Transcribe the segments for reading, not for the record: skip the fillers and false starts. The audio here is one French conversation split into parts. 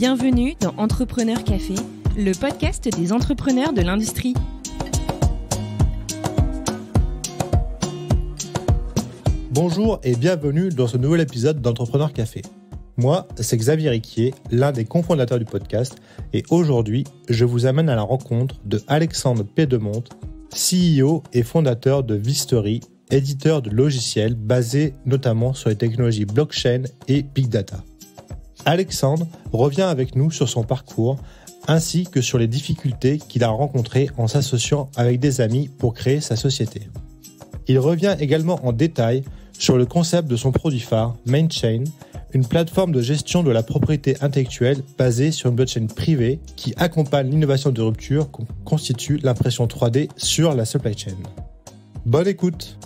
Bienvenue dans Entrepreneur Café, le podcast des entrepreneurs de l'industrie. Bonjour et bienvenue dans ce nouvel épisode d'Entrepreneur Café. Moi, c'est Xavier Riquier, l'un des cofondateurs du podcast, et aujourd'hui, je vous amène à la rencontre de Alexandre Pedemonte, CEO et fondateur de Vistory, éditeur de logiciels basé notamment sur les technologies blockchain et big data. Alexandre revient avec nous sur son parcours ainsi que sur les difficultés qu'il a rencontrées en s'associant avec des amis pour créer sa société. Il revient également en détail sur le concept de son produit phare, MainChain, une plateforme de gestion de la propriété intellectuelle basée sur une blockchain privée qui accompagne l'innovation de rupture qu'on constitue l'impression 3D sur la supply chain. Bonne écoute!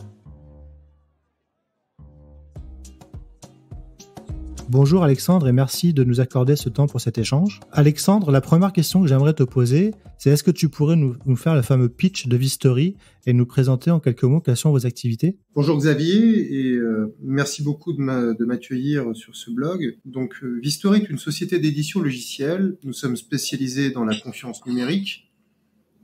Bonjour Alexandre et merci de nous accorder ce temps pour cet échange. Alexandre, la première question que j'aimerais te poser, c'est est-ce que tu pourrais nous faire le fameux pitch de Vistory et nous présenter en quelques mots quelles sont vos activités ? Bonjour Xavier et merci beaucoup de m'accueillir sur ce blog. Donc Vistory est une société d'édition logicielle. Nous sommes spécialisés dans la confiance numérique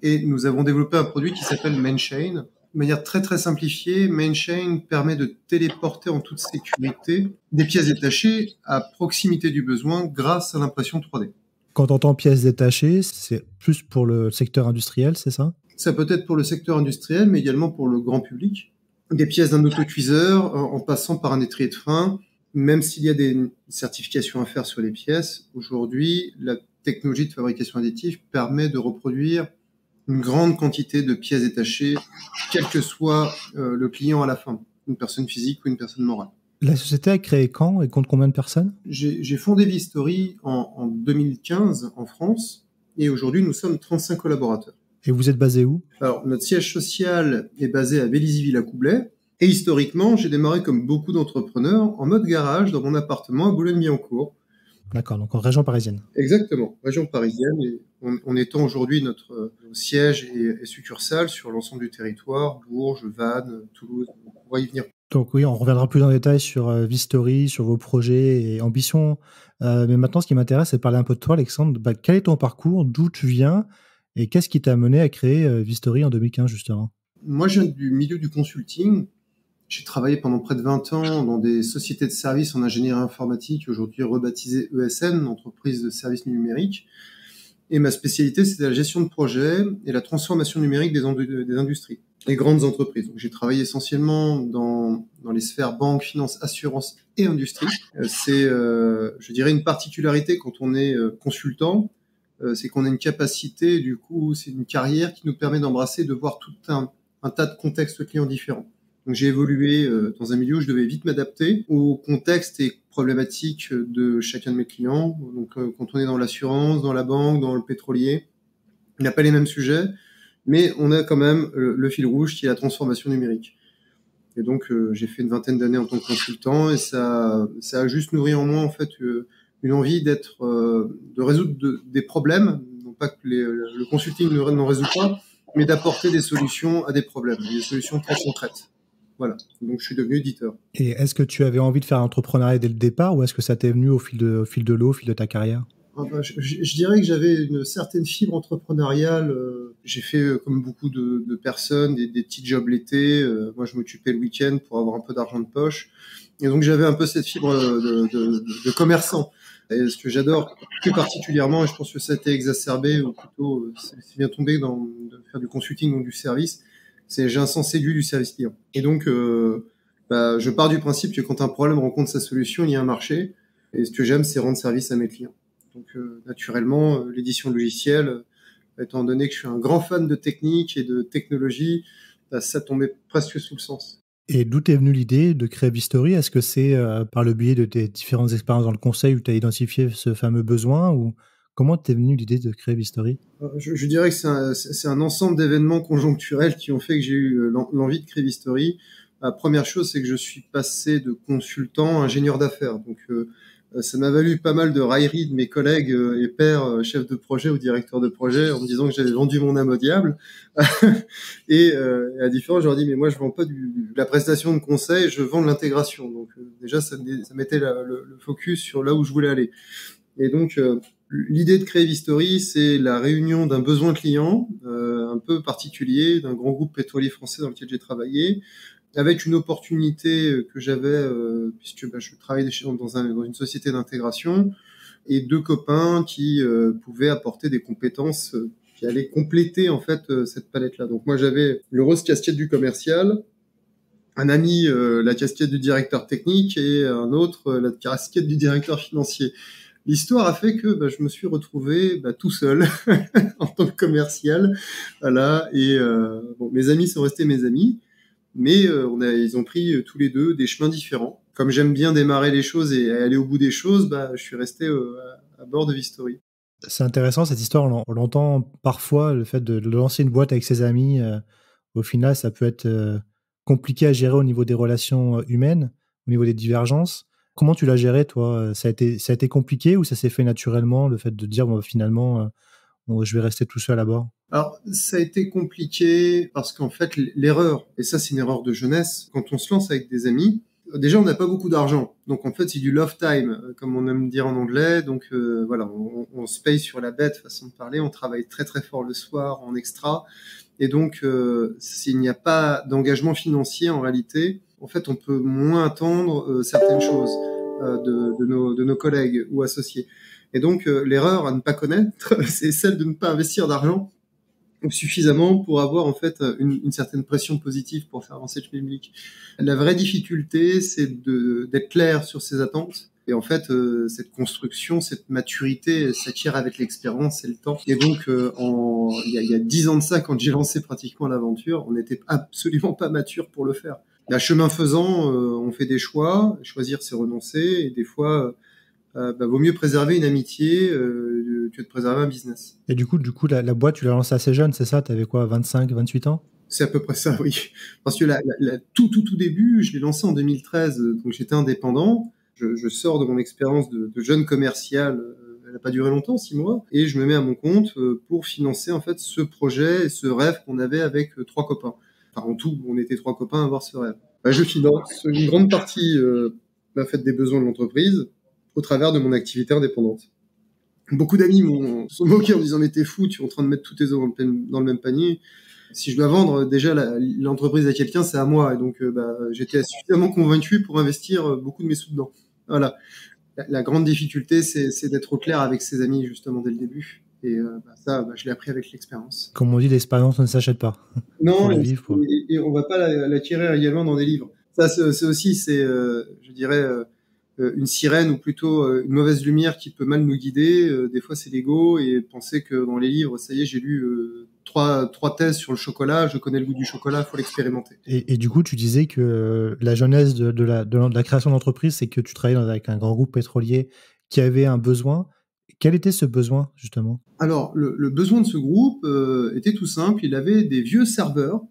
et nous avons développé un produit qui s'appelle MainChain. De manière très très simplifiée, MainChain permet de téléporter en toute sécurité des pièces détachées à proximité du besoin grâce à l'impression 3D. Quand on entend pièces détachées, c'est plus pour le secteur industriel, c'est ça ? Ça peut être pour le secteur industriel, mais également pour le grand public. Des pièces d'un autocuiseur en passant par un étrier de frein, même s'il y a des certifications à faire sur les pièces, aujourd'hui, la technologie de fabrication additive permet de reproduire une grande quantité de pièces détachées, quel que soit le client à la fin, une personne physique ou une personne morale. La société a créé quand et compte combien de personnes ? J'ai fondé Vistory en 2015 en France et aujourd'hui nous sommes 35 collaborateurs. Et vous êtes basé où ? Alors notre siège social est basé à Vélizy-Villacoublay et historiquement j'ai démarré comme beaucoup d'entrepreneurs en mode garage dans mon appartement à Boulogne-Billancourt. D'accord, donc en région parisienne. Exactement, région parisienne. Et on étend aujourd'hui notre siège et succursale sur l'ensemble du territoire, Bourges, Vannes, Toulouse, on va y venir. Donc oui, on reviendra plus en détail sur Vistory, sur vos projets et ambitions. Mais maintenant, ce qui m'intéresse, c'est de parler un peu de toi, Alexandre. Quel est ton parcours ? D'où tu viens ? Et qu'est-ce qui t'a amené à créer Vistory en 2015, justement ? Moi, je viens du milieu du consulting. J'ai travaillé pendant près de 20 ans dans des sociétés de services en ingénierie informatique, aujourd'hui rebaptisées ESN, entreprise de services numériques. Et ma spécialité, c'était la gestion de projets et la transformation numérique des industries, les grandes entreprises. Donc, j'ai travaillé essentiellement dans les sphères banque, finance, assurance et industrie. C'est, je dirais, une particularité quand on est consultant, c'est qu'on a une capacité, du coup, c'est une carrière qui nous permet d'embrasser, de voir tout un tas de contextes clients différents. Donc j'ai évolué dans un milieu où je devais vite m'adapter au contexte et problématiques de chacun de mes clients. Donc quand on est dans l'assurance, dans la banque, dans le pétrolier, il n'y a pas les mêmes sujets, mais on a quand même le fil rouge qui est la transformation numérique. Et donc j'ai fait une vingtaine d'années en tant que consultant et ça a juste nourri en moi en fait une envie de résoudre des problèmes, non pas que le consulting n'en résout pas, mais d'apporter des solutions à des problèmes, des solutions très concrètes. Voilà, donc je suis devenu éditeur. Et est-ce que tu avais envie de faire l'entrepreneuriat dès le départ ou est-ce que ça t'est venu au fil de l'eau, au fil de ta carrière ? Je dirais que j'avais une certaine fibre entrepreneuriale. J'ai fait, comme beaucoup de personnes, des petits jobs l'été. Moi, je m'occupais le week-end pour avoir un peu d'argent de poche. Et donc, j'avais un peu cette fibre de commerçant. Et ce que j'adore plus particulièrement, et je pense que ça a été exacerbé, ou plutôt c'est bien tombé de faire du consulting ou du service, j'ai un sens aigu du service client. Et donc, je pars du principe que quand un problème rencontre sa solution, il y a un marché. Et ce que j'aime, c'est rendre service à mes clients. Donc, naturellement, l'édition logicielle, étant donné que je suis un grand fan de technique et de technologie, ça tombait presque sous le sens. Et d'où t'es venue l'idée de créer Vistory ? Est-ce que c'est par le biais de tes différentes expériences dans le conseil où tu as identifié ce fameux besoin ou comment t'es venue l'idée de créer Vistory ? Je dirais que c'est un ensemble d'événements conjoncturels qui ont fait que j'ai eu l'envie de créer Vistory. La première chose, c'est que je suis passé de consultant à ingénieur d'affaires. Donc, ça m'a valu pas mal de railleries de mes collègues et pairs, chefs de projet ou directeurs de projet, en me disant que j'avais vendu mon âme au diable. Et à la différence, je leur dis, mais moi, je vends pas de la prestation de conseil, je vends de l'intégration. Donc, déjà, ça mettait le focus sur là où je voulais aller. Et donc, L'idée de créer Vistory, c'est la réunion d'un besoin client un peu particulier d'un grand groupe pétrolier français dans lequel j'ai travaillé, avec une opportunité que j'avais, puisque je travaillais dans une société d'intégration, et deux copains qui pouvaient apporter des compétences qui allaient compléter en fait cette palette-là. Donc moi j'avais le rose casquette du commercial, un ami la casquette du directeur technique et un autre la casquette du directeur financier. L'histoire a fait que je me suis retrouvé tout seul en tant que commercial, voilà. Et mes amis sont restés mes amis, mais ils ont pris tous les deux des chemins différents. Comme j'aime bien démarrer les choses et aller au bout des choses, je suis resté à bord de Vistory. C'est intéressant cette histoire. On l'entend parfois, le fait de lancer une boîte avec ses amis. Au final, ça peut être compliqué à gérer au niveau des relations humaines, au niveau des divergences. Comment tu l'as géré, toi ? Ça a été compliqué ou ça s'est fait naturellement, le fait de dire finalement, je vais rester tout seul à bord ? Alors, ça a été compliqué parce qu'en fait, l'erreur, et ça c'est une erreur de jeunesse, quand on se lance avec des amis, déjà on n'a pas beaucoup d'argent. Donc en fait, c'est du love time, comme on aime dire en anglais. Donc on se paye sur la bête, façon de parler. On travaille très très fort le soir en extra. Et donc, s'il n'y a pas d'engagement financier en réalité, en fait, on peut moins attendre certaines choses de nos collègues ou associés. Et donc, l'erreur à ne pas connaître, c'est celle de ne pas investir d'argent suffisamment pour avoir en fait une certaine pression positive pour faire avancer le public. La vraie difficulté, c'est d'être clair sur ses attentes. Et en fait, cette construction, cette maturité, elle s'acquiert avec l'expérience et le temps. Et donc, il y a 10 ans de ça, quand j'ai lancé pratiquement l'aventure, on n'était absolument pas mature pour le faire. Et à chemin faisant, on fait des choix. Choisir, c'est renoncer. Et des fois, vaut mieux préserver une amitié que de préserver un business. Et du coup, la boîte, tu l'as lancée assez jeune, c'est ça ? Tu avais quoi, 25, 28 ans ? C'est à peu près ça, oui. Parce que tout début, je l'ai lancé en 2013, donc j'étais indépendant. Je sors de mon expérience de jeune commercial, elle n'a pas duré longtemps, 6 mois, et je me mets à mon compte pour financer en fait ce projet et ce rêve qu'on avait avec 3 copains. Enfin, en tout, on était 3 copains à avoir ce rêve. Je finance une grande partie fait, des besoins de l'entreprise au travers de mon activité indépendante. Beaucoup d'amis sont moqués en disant « mais t'es fou, tu es en train de mettre tous tes œufs dans le même panier ». Si je dois vendre déjà l'entreprise à quelqu'un, c'est à moi. Et donc, j'étais suffisamment convaincu pour investir beaucoup de mes sous dedans. Voilà. La grande difficulté, c'est d'être au clair avec ses amis, justement, dès le début. Et ça, je l'ai appris avec l'expérience. Comme on dit, l'expérience ne s'achète pas. Non, et on va pas l'acquérir également dans des livres. Ça, c'est aussi, je dirais, une sirène ou plutôt une mauvaise lumière qui peut mal nous guider. Des fois, c'est l'ego et penser que dans les livres, ça y est, j'ai lu trois thèses sur le chocolat, je connais le goût du chocolat, faut l'expérimenter. Et du coup, tu disais que la jeunesse de la création d'entreprise, c'est que tu travaillais avec un grand groupe pétrolier qui avait un besoin. Quel était ce besoin, justement ? Alors, le besoin de ce groupe était tout simple. Il avait des vieux serveurs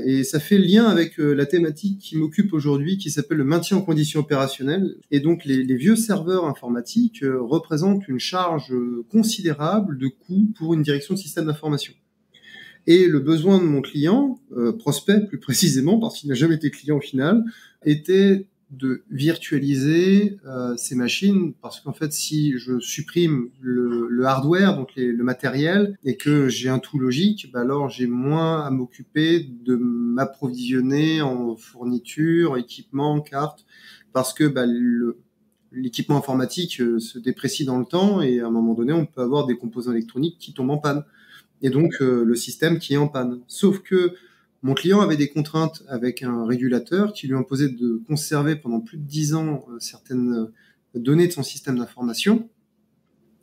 et ça fait lien avec la thématique qui m'occupe aujourd'hui, qui s'appelle le maintien en conditions opérationnelles. Et donc, les vieux serveurs informatiques représentent une charge considérable de coûts pour une direction de système d'information. Et le besoin de mon client, prospect plus précisément, parce qu'il n'a jamais été client au final, était de virtualiser ces machines, parce qu'en fait, si je supprime le hardware, donc le matériel, et que j'ai un tout logique, alors j'ai moins à m'occuper de m'approvisionner en fournitures, équipements, cartes, parce que l'équipement informatique se déprécie dans le temps, et à un moment donné, on peut avoir des composants électroniques qui tombent en panne. Et donc, le système qui est en panne. Sauf que mon client avait des contraintes avec un régulateur qui lui imposait de conserver pendant plus de 10 ans certaines données de son système d'information.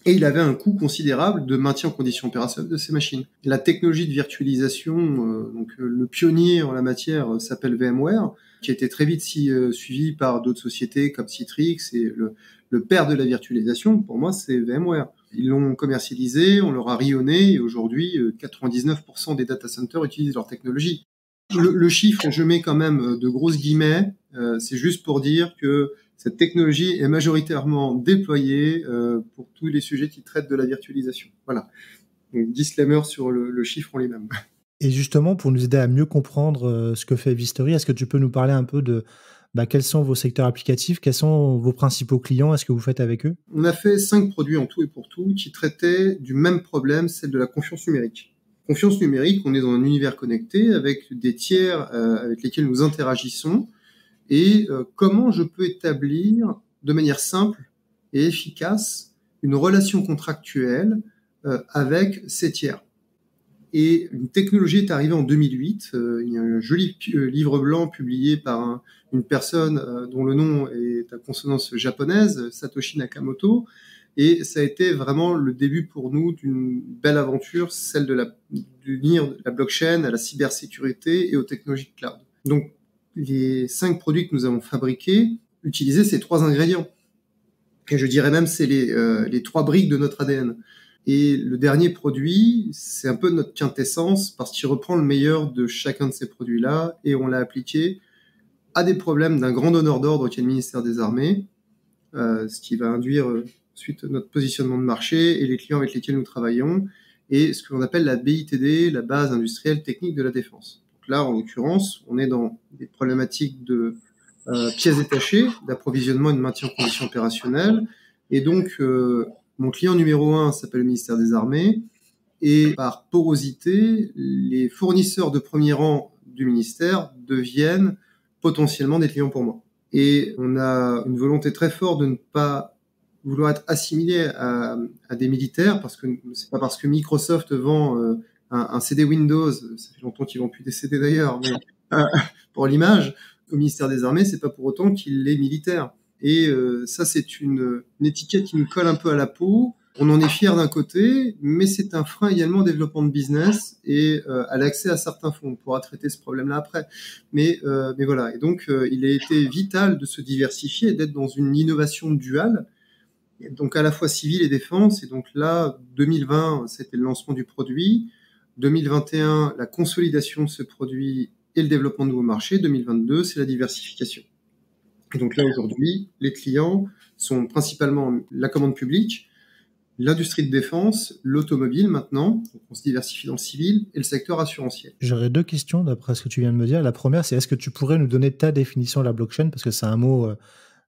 Et il avait un coût considérable de maintien en conditions opérationnelles de ces machines. La technologie de virtualisation, le pionnier en la matière s'appelle VMware, qui a été très vite suivi par d'autres sociétés comme Citrix. Et le père de la virtualisation, pour moi, c'est VMware. Ils l'ont commercialisé, on leur a rayonné, et aujourd'hui, 99% des data centers utilisent leur technologie. Le chiffre, je mets quand même de grosses guillemets, c'est juste pour dire que cette technologie est majoritairement déployée pour tous les sujets qui traitent de la virtualisation. Voilà. Donc, disclaimer sur le chiffre en lui-même. Et justement, pour nous aider à mieux comprendre ce que fait Vistory, est-ce que tu peux nous parler un peu de quels sont vos secteurs applicatifs, quels sont vos principaux clients, est-ce que vous faites avec eux? On a fait 5 produits en tout et pour tout qui traitaient du même problème, celle de la confiance numérique. Confiance numérique, on est dans un univers connecté avec des tiers avec lesquels nous interagissons et comment je peux établir de manière simple et efficace une relation contractuelle avec ces tiers. Et une technologie est arrivée en 2008. Il y a un joli livre blanc publié par une personne dont le nom est à consonance japonaise, Satoshi Nakamoto. Et ça a été vraiment le début pour nous d'une belle aventure, celle d'unir la blockchain à la cybersécurité et aux technologies de cloud. Donc, les 5 produits que nous avons fabriqués utilisaient ces 3 ingrédients. Et je dirais même c'est les 3 briques de notre ADN. Et le dernier produit, c'est un peu notre quintessence parce qu'il reprend le meilleur de chacun de ces produits-là et on l'a appliqué à des problèmes d'un grand donneur d'ordre qui est le ministère des Armées, ce qui va induire suite notre positionnement de marché et les clients avec lesquels nous travaillons et ce que l'on appelle la BITD, la base industrielle technique de la défense. Donc là, en l'occurrence, on est dans des problématiques de pièces détachées, d'approvisionnement et de maintien en conditions opérationnelles. Et donc, mon client numéro 1 s'appelle le ministère des Armées. Et par porosité, les fournisseurs de premier rang du ministère deviennent potentiellement des clients pour moi. Et on a une volonté très forte de ne pas vouloir être assimilé à des militaires, parce que c'est pas parce que Microsoft vend un CD Windows, ça fait longtemps qu'ils vendent plus des CD d'ailleurs, mais pour l'image, au ministère des Armées, c'est pas pour autant qu'il est militaire. Et ça, c'est une étiquette qui nous colle un peu à la peau. On en est fier d'un côté, mais c'est un frein également au développement de business et à l'accès à certains fonds. On pourra traiter ce problème-là après. Mais voilà. Et donc, il a été vital de se diversifier et d'être dans une innovation duale, donc à la fois civile et défense. Et donc là, 2020, c'était le lancement du produit. 2021, la consolidation de ce produit et le développement de nouveaux marchés. 2022, c'est la diversification. Et donc là, aujourd'hui, les clients sont principalement la commande publique, l'industrie de défense, l'automobile maintenant, donc on se diversifie dans le civil, et le secteur assurantiel. J'aurais 2 questions d'après ce que tu viens de me dire. La première, c'est est-ce que tu pourrais nous donner ta définition de la blockchain, parce que c'est un mot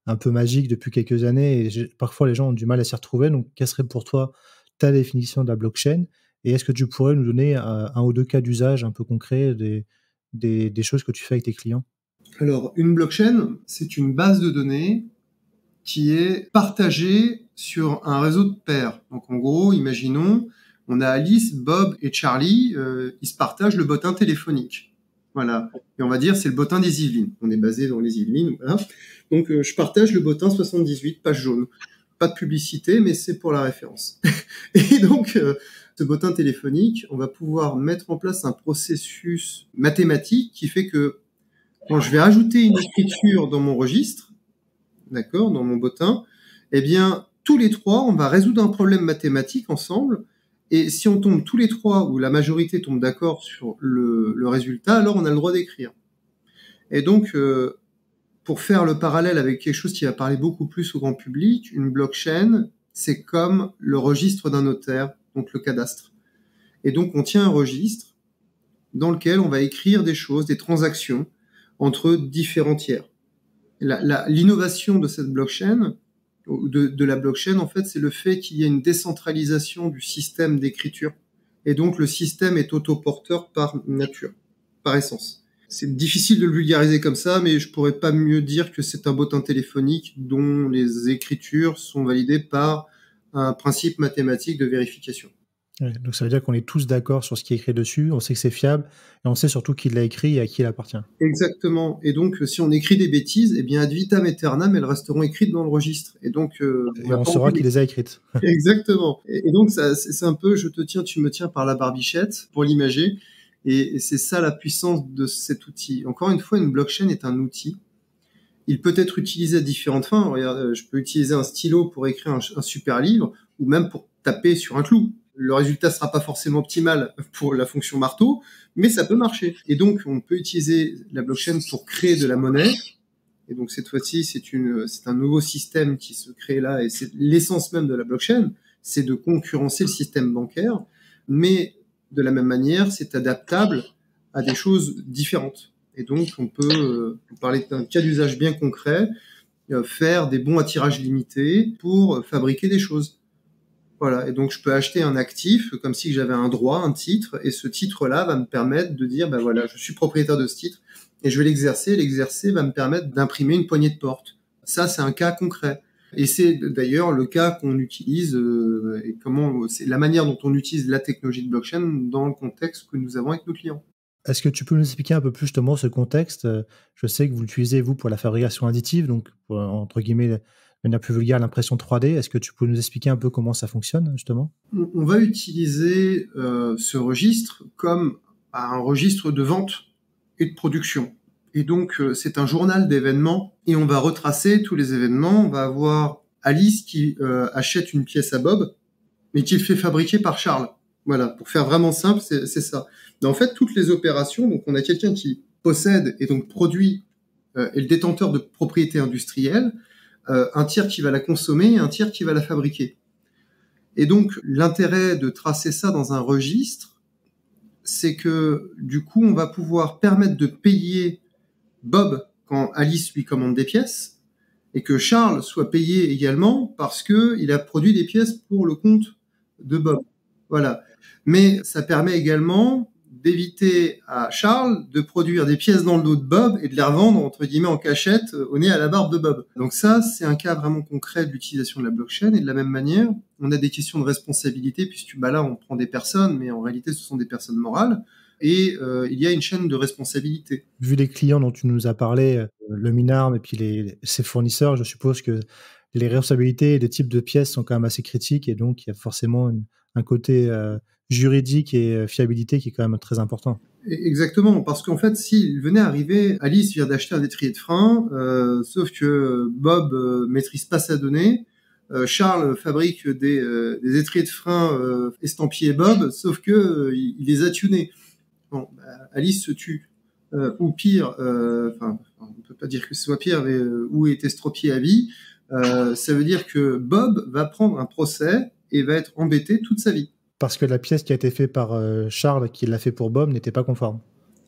un peu magique depuis quelques années et parfois les gens ont du mal à s'y retrouver. Donc, quelle serait pour toi ta définition de la blockchain? Et est-ce que tu pourrais nous donner un ou 2 cas d'usage un peu concrets des choses que tu fais avec tes clients? Alors, une blockchain, c'est une base de données qui est partagée sur un réseau de pairs. Donc, en gros, imaginons, on a Alice, Bob et Charlie, ils se partagent le bottin téléphonique. Voilà. Et on va dire, c'est le bottin des Yvelines. On est basé dans les Yvelines, voilà. Donc, je partage le bottin 78, page jaune. Pas de publicité, mais c'est pour la référence. Et donc, ce bottin téléphonique, on va pouvoir mettre en place un processus mathématique qui fait que quand je vais ajouter une écriture dans mon registre, d'accord, dans mon bottin, eh bien, tous les 3, on va résoudre un problème mathématique ensemble. Et si on tombe tous les 3, ou la majorité tombe d'accord sur le résultat, alors on a le droit d'écrire. Et donc, pour faire le parallèle avec quelque chose qui va parler beaucoup plus au grand public, une blockchain, c'est comme le registre d'un notaire, donc le cadastre. Et donc, on tient un registre dans lequel on va écrire des choses, des transactions entre différents tiers. L'innovation de cette blockchain, de la blockchain, en fait, c'est le fait qu'il y ait une décentralisation du système d'écriture. Et donc, le système est autoporteur par nature, par essence. C'est difficile de le vulgariser comme ça, mais je pourrais pas mieux dire que c'est un bottin téléphonique dont les écritures sont validées par un principe mathématique de vérification. Ouais, donc ça veut dire qu'on est tous d'accord sur ce qui est écrit dessus, on sait que c'est fiable, et on sait surtout qui l'a écrit et à qui il appartient. Exactement. Et donc, si on écrit des bêtises, eh bien, ad vitam aeternam, elles resteront écrites dans le registre. Et donc, on saura qui les a écrites. Exactement. Et donc, ça, c'est un peu, je te tiens, tu me tiens par la barbichette, pour l'imager. Et c'est ça la puissance de cet outil. Encore une fois, une blockchain est un outil. Il peut être utilisé à différentes fins. Regarde, je peux utiliser un stylo pour écrire un super livre, ou même pour taper sur un clou. Le résultat sera pas forcément optimal pour la fonction marteau, mais ça peut marcher. Et donc, on peut utiliser la blockchain pour créer de la monnaie. Et donc, cette fois-ci, c'est un nouveau système qui se crée là, et c'est l'essence même de la blockchain, c'est de concurrencer le système bancaire, mais de la même manière, c'est adaptable à des choses différentes. Et donc, on peut parler d'un cas d'usage bien concret, faire des bons à tirage limité pour fabriquer des choses. Voilà. Et donc, je peux acheter un actif comme si j'avais un droit, un titre, et ce titre-là va me permettre de dire, voilà, je suis propriétaire de ce titre et je vais l'exercer. L'exercer va me permettre d'imprimer une poignée de porte. Ça, c'est un cas concret. Et c'est d'ailleurs le cas qu'on utilise et c'est la manière dont on utilise la technologie de blockchain dans le contexte que nous avons avec nos clients. Est-ce que tu peux nous expliquer un peu plus justement ce contexte? Je sais que vous l'utilisez, vous, pour la fabrication additive, donc pour, entre guillemets, de manière plus vulgaire, l'impression 3D. Est-ce que tu peux nous expliquer un peu comment ça fonctionne, justement? On va utiliser ce registre comme un registre de vente et de production. Et donc, c'est un journal d'événements et on va retracer tous les événements. On va avoir Alice qui achète une pièce à Bob, mais qui le fait fabriquer par Charles. Voilà, pour faire vraiment simple, c'est ça. Mais en fait, toutes les opérations, donc on a quelqu'un qui possède et donc produit est le détenteur de propriété industrielle, un tiers qui va la consommer et un tiers qui va la fabriquer. Et donc, l'intérêt de tracer ça dans un registre, c'est que du coup, on va pouvoir permettre de payer Bob quand Alice lui commande des pièces et que Charles soit payé également parce que il a produit des pièces pour le compte de Bob. Voilà. Mais ça permet également d'éviter à Charles de produire des pièces dans le dos de Bob et de les revendre, entre guillemets, en cachette au nez à la barbe de Bob. Donc ça, c'est un cas vraiment concret de l'utilisation de la blockchain. Et de la même manière, on a des questions de responsabilité, puisque là, on prend des personnes, mais en réalité, ce sont des personnes morales. Et il y a une chaîne de responsabilité. Vu les clients dont tu nous as parlé, le Minarm et puis ses fournisseurs, je suppose que les responsabilités et les types de pièces sont quand même assez critiques et donc il y a forcément un côté juridique et fiabilité qui est quand même très important. Exactement, parce qu'en fait, s'il venait arriver, Alice vient d'acheter un étrier de frein, sauf que Bob maîtrise pas sa donnée, Charles fabrique des étriers de frein estampillés Bob, sauf que il les a tunés. Bon, Alice se tue. Ou pire, on peut pas dire que ce soit pire, mais ou est estropié à vie. Ça veut dire que Bob va prendre un procès et va être embêté toute sa vie. Parce que la pièce qui a été faite par Charles, qui l'a fait pour Bob, n'était pas conforme.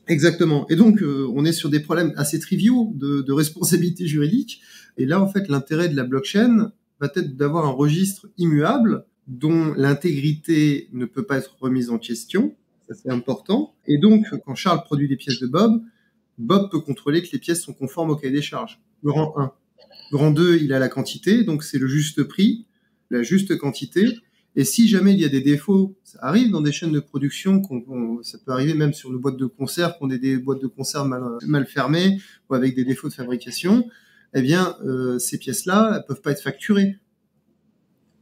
Exactement. Et donc, on est sur des problèmes assez triviaux de responsabilité juridique. Et là, en fait, l'intérêt de la blockchain va être d'avoir un registre immuable dont l'intégrité ne peut pas être remise en question. Ça, c'est important. Et donc, quand Charles produit des pièces de Bob, Bob peut contrôler que les pièces sont conformes au cahier des charges. Grand 1. Grand 2, il a la quantité, donc c'est le juste prix, la juste quantité. Et si jamais il y a des défauts, ça arrive dans des chaînes de production, ça peut arriver même sur nos boîtes de conserve, qu'on ait des boîtes de conserve mal fermées ou avec des défauts de fabrication, eh bien, ces pièces-là, elles peuvent pas être facturées.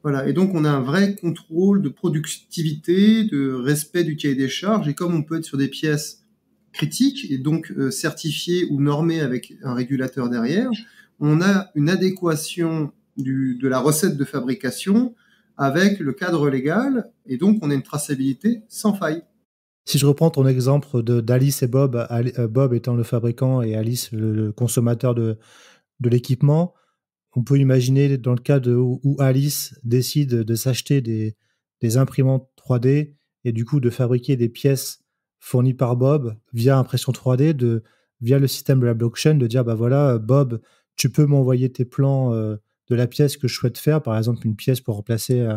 Voilà. Et donc, on a un vrai contrôle de productivité, de respect du cahier des charges. Et comme on peut être sur des pièces critiques et donc certifiées ou normées avec un régulateur derrière, on a une adéquation de la recette de fabrication avec le cadre légal, et donc on a une traçabilité sans faille. Si je reprends ton exemple d'Alice et Bob, Bob étant le fabricant et Alice le consommateur de l'équipement, on peut imaginer dans le cas où Alice décide de s'acheter des imprimantes 3D et du coup de fabriquer des pièces fournies par Bob via impression 3D, via le système de la blockchain, de dire voilà Bob, tu peux m'envoyer tes plans de la pièce que je souhaite faire, par exemple une pièce pour remplacer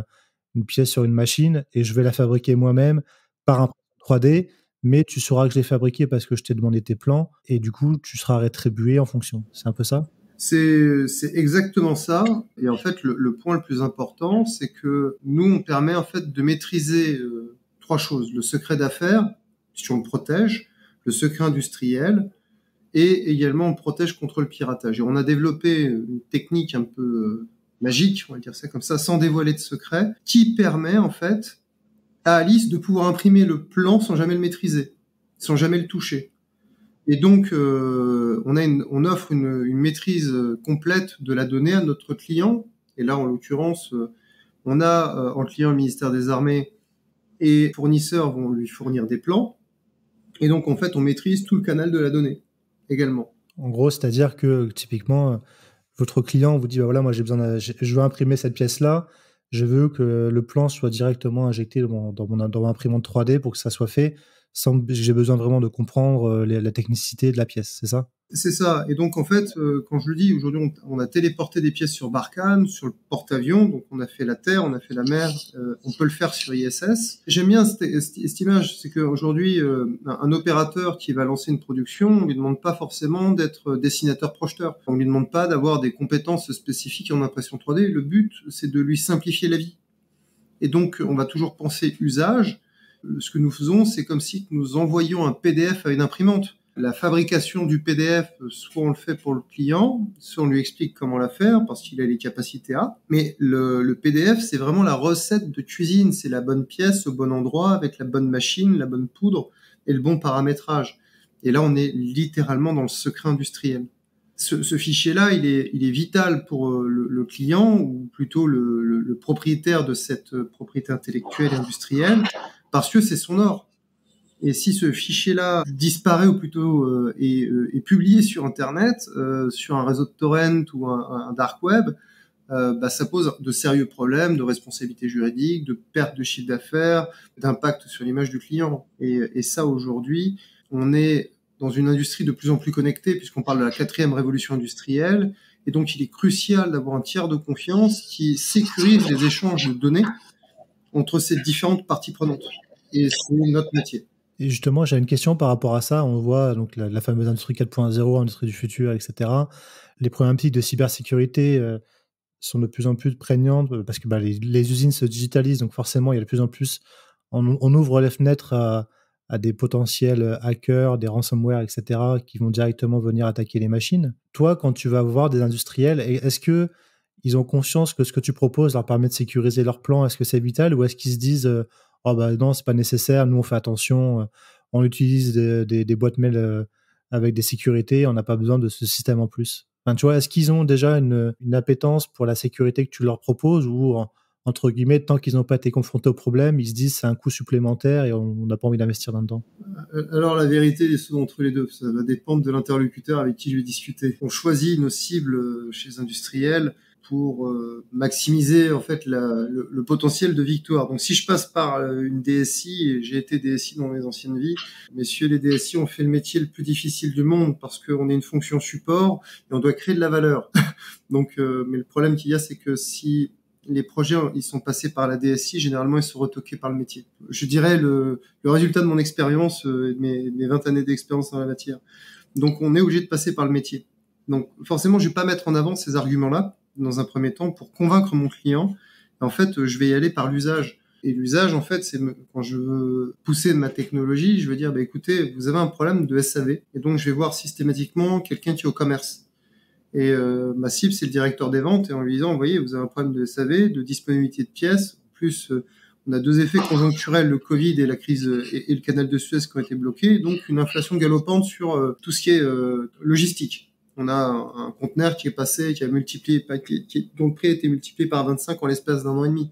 une pièce sur une machine, et je vais la fabriquer moi-même par impression 3D, mais tu sauras que je l'ai fabriquée parce que je t'ai demandé tes plans, et du coup, tu seras rétribué en fonction. C'est un peu ça ? C'est exactement ça. Et en fait, le point le plus important, c'est que nous, on permet en fait de maîtriser 3 choses. Le secret d'affaires, si on le protège, le secret industriel, et également on protège contre le piratage. Et on a développé une technique un peu magique, on va dire ça comme ça, sans dévoiler de secret, qui permet en fait à Alice de pouvoir imprimer le plan sans jamais le maîtriser, sans jamais le toucher. Et donc on offre une maîtrise complète de la donnée à notre client. Et là, en l'occurrence, on a en client le ministère des Armées, et les fournisseurs vont lui fournir des plans. Et donc en fait, on maîtrise tout le canal de la donnée également. En gros, c'est-à-dire que typiquement, votre client vous dit voilà, moi je veux imprimer cette pièce-là, je veux que le plan soit directement injecté dans mon imprimante 3D pour que ça soit fait, sans que j'ai besoin vraiment de comprendre la technicité de la pièce, c'est ça? C'est ça. Et donc, en fait, quand je le dis, aujourd'hui, on a téléporté des pièces sur Barkhane, sur le porte-avions. Donc, on a fait la terre, on a fait la mer. On peut le faire sur ISS. J'aime bien cette image. C'est qu'aujourd'hui, un opérateur qui va lancer une production, on lui demande pas forcément d'être dessinateur-projeteur. On lui demande pas d'avoir des compétences spécifiques en impression 3D. Le but, c'est de lui simplifier la vie. Et donc, on va toujours penser usage. Ce que nous faisons, c'est comme si nous envoyions un PDF à une imprimante. La fabrication du PDF, soit on le fait pour le client, soit on lui explique comment la faire parce qu'il a les capacités à. Mais le PDF, c'est vraiment la recette de cuisine. C'est la bonne pièce au bon endroit avec la bonne machine, la bonne poudre et le bon paramétrage. Et là, on est littéralement dans le secret industriel. Ce fichier-là, il est vital pour le client ou plutôt le propriétaire de cette propriété intellectuelle et industrielle parce que c'est son or. Et si ce fichier-là disparaît ou plutôt est publié sur Internet, sur un réseau de torrent ou un dark web, ça pose de sérieux problèmes de responsabilité juridique, de perte de chiffre d'affaires, d'impact sur l'image du client. Et ça, aujourd'hui, on est dans une industrie de plus en plus connectée puisqu'on parle de la 4e révolution industrielle. Et donc, il est crucial d'avoir un tiers de confiance qui sécurise les échanges de données entre ces différentes parties prenantes. Et c'est notre métier. Et justement, j'ai une question par rapport à ça. On voit donc la fameuse industrie 4.0, industrie du futur, etc. Les problématiques de cybersécurité sont de plus en plus prégnantes parce que les usines se digitalisent, donc forcément, il y a de plus en plus, on ouvre les fenêtres à des potentiels hackers, des ransomware, etc., qui vont directement venir attaquer les machines. Toi, quand tu vas voir des industriels, est-ce que ils ont conscience que ce que tu proposes leur permet de sécuriser leur plan? Est-ce que c'est vital ou est-ce qu'ils se disent non, c'est pas nécessaire, nous on fait attention, on utilise des boîtes mail avec des sécurités, on n'a pas besoin de ce système en plus. Enfin, tu vois, est-ce qu'ils ont déjà une appétence pour la sécurité que tu leur proposes ou entre guillemets, tant qu'ils n'ont pas été confrontés au problème, ils se disent c'est un coût supplémentaire et on n'a pas envie d'investir là-dedans? Alors la vérité est souvent entre les deux, ça va dépendre de l'interlocuteur avec qui je vais discuter. On choisit nos cibles chez les industriels pour maximiser en fait le potentiel de victoire. Donc si je passe par une DSI, et j'ai été DSI dans mes anciennes vies, messieurs les DSI ont fait le métier le plus difficile du monde parce qu'on est une fonction support et on doit créer de la valeur. Donc, mais le problème qu'il y a, c'est que si les projets ils sont passés par la DSI, généralement ils sont retoqués par le métier. Je dirais le résultat de mon expérience, mes 20 années d'expérience dans la matière. Donc on est obligé de passer par le métier. Donc forcément, je vais pas mettre en avant ces arguments-là dans un premier temps pour convaincre mon client. En fait, je vais y aller par l'usage. Et l'usage, en fait, c'est quand je veux pousser ma technologie, je veux dire, écoutez, vous avez un problème de SAV. Et donc, je vais voir systématiquement quelqu'un qui est au commerce. Et ma cible, c'est le directeur des ventes. Et en lui disant, vous voyez, vous avez un problème de SAV, de disponibilité de pièces. En plus, on a 2 effets conjoncturels, le Covid et la crise et le canal de Suez qui ont été bloqués. Donc, une inflation galopante sur tout ce qui est logistique. On a un conteneur qui est passé, qui a multiplié, dont le prix a été multiplié par 25 en l'espace d'1 an et demi.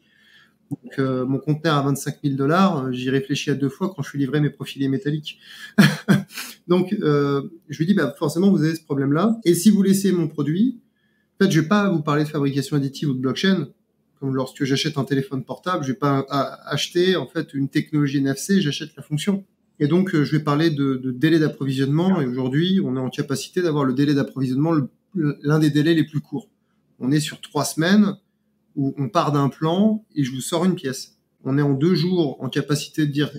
Donc, mon conteneur à $25,000, j'y réfléchis à 2 fois quand je suis livré mes profilés métalliques. Donc, je lui dis, forcément, vous avez ce problème-là. Et si vous laissez mon produit, en fait, je vais pas vous parler de fabrication additive ou de blockchain. Comme lorsque j'achète un téléphone portable, je vais pas acheter, en fait, une technologie NFC, j'achète la fonction. Et donc, je vais parler de délai d'approvisionnement. Et aujourd'hui, on est en capacité d'avoir le délai d'approvisionnement, l'un des délais les plus courts. On est sur 3 semaines où on part d'un plan et je vous sors une pièce. On est en 2 jours en capacité de dire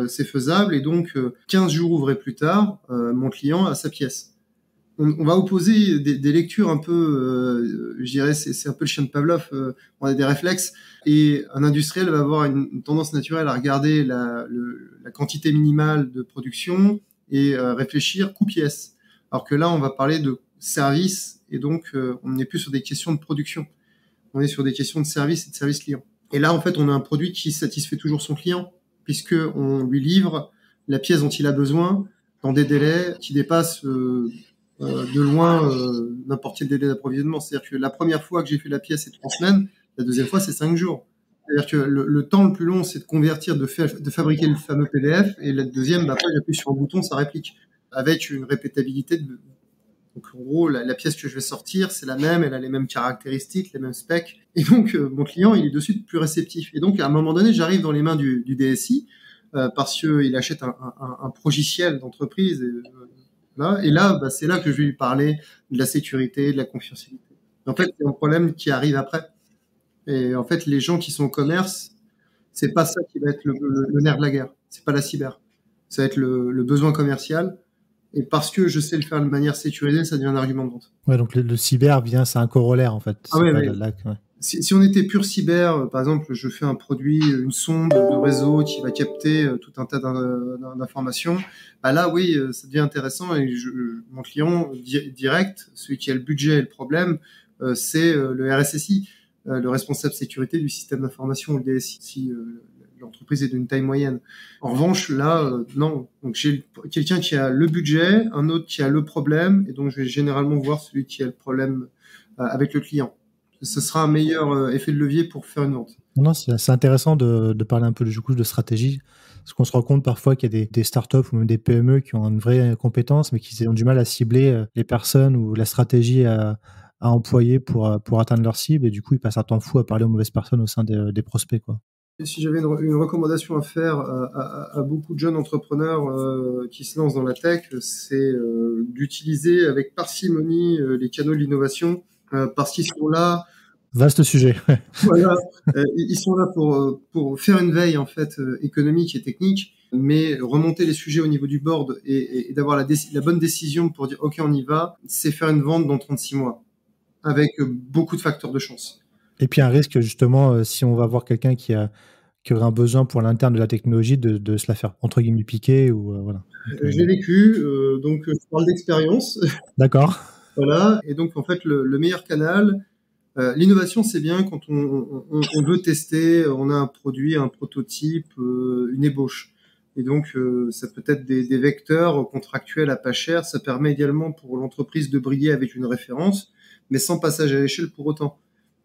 c'est faisable. Et donc, 15 jours ouvrés plus tard, mon client a sa pièce. On va opposer des lectures un peu, je dirais, c'est un peu le chien de Pavlov, on a des réflexes, et un industriel va avoir une tendance naturelle à regarder la quantité minimale de production et réfléchir coût-pièce. Alors que là, on va parler de service, et donc on n'est plus sur des questions de production, on est sur des questions de service et de service client. Et là, en fait, on a un produit qui satisfait toujours son client, puisqu'on lui livre la pièce dont il a besoin dans des délais qui dépassent de loin n'importe quel délai d'approvisionnement. C'est-à-dire que la première fois que j'ai fait la pièce, c'est 3 semaines. La deuxième fois, c'est 5 jours. C'est-à-dire que le temps le plus long, c'est de convertir, de fabriquer le fameux PDF. Et la deuxième, après, j'appuie sur un bouton, ça réplique. Avec une répétabilité. Donc, en gros, la pièce que je vais sortir, c'est la même, elle a les mêmes caractéristiques, les mêmes specs. Et donc, mon client, il est de suite plus réceptif. Et donc, à un moment donné, j'arrive dans les mains du DSI. parce qu'il achète un progiciel d'entreprise. Et là, c'est là que je vais lui parler de la sécurité, de la confidentialité. En fait, c'est un problème qui arrive après. Et en fait, les gens qui sont au commerce, c'est pas ça qui va être le nerf de la guerre. C'est pas la cyber. Ça va être le besoin commercial. Et parce que je sais le faire de manière sécurisée, ça devient un argument de vente. Ouais, donc le cyber vient, c'est un corollaire en fait. Ah ouais, ouais. Si on était pur cyber, par exemple, je fais un produit, une sonde de réseau qui va capter tout un tas d'informations, là, oui, ça devient intéressant. Et mon client direct, celui qui a le budget et le problème, c'est le RSSI, le responsable sécurité du système d'information, le DSI, si l'entreprise est d'une taille moyenne. En revanche, là, non. Donc, j'ai quelqu'un qui a le budget, un autre qui a le problème, et donc je vais généralement voir celui qui a le problème avec le client. Ce sera un meilleur effet de levier pour faire une vente. Non, c'est intéressant de parler un peu du coup de stratégie, parce qu'on se rend compte parfois qu'il y a des startups ou même des PME qui ont une vraie compétence, mais qui ont du mal à cibler les personnes ou la stratégie à employer pour atteindre leur cible, et du coup ils passent un temps fou à parler aux mauvaises personnes au sein des prospects, quoi. Et si j'avais une recommandation à faire à beaucoup de jeunes entrepreneurs qui se lancent dans la tech, c'est d'utiliser avec parcimonie les canaux de l'innovation, parce qu'ils sont là. Vaste sujet. Voilà, ils sont là pour faire une veille en fait économique et technique, mais remonter les sujets au niveau du board et d'avoir la bonne décision pour dire ok on y va, c'est faire une vente dans 36 mois avec beaucoup de facteurs de chance. Et puis un risque justement si on va voir quelqu'un qui aurait un besoin pour l'interne de la technologie de se la faire entre guillemets piquer ou voilà. Je l'ai vécu, donc je parle d'expérience. D'accord. Voilà, et donc en fait le meilleur canal. L'innovation, c'est bien quand on veut tester, on a un produit, un prototype, une ébauche. Et donc, ça peut être des vecteurs contractuels à pas cher. Ça permet également pour l'entreprise de briller avec une référence, mais sans passage à l'échelle pour autant.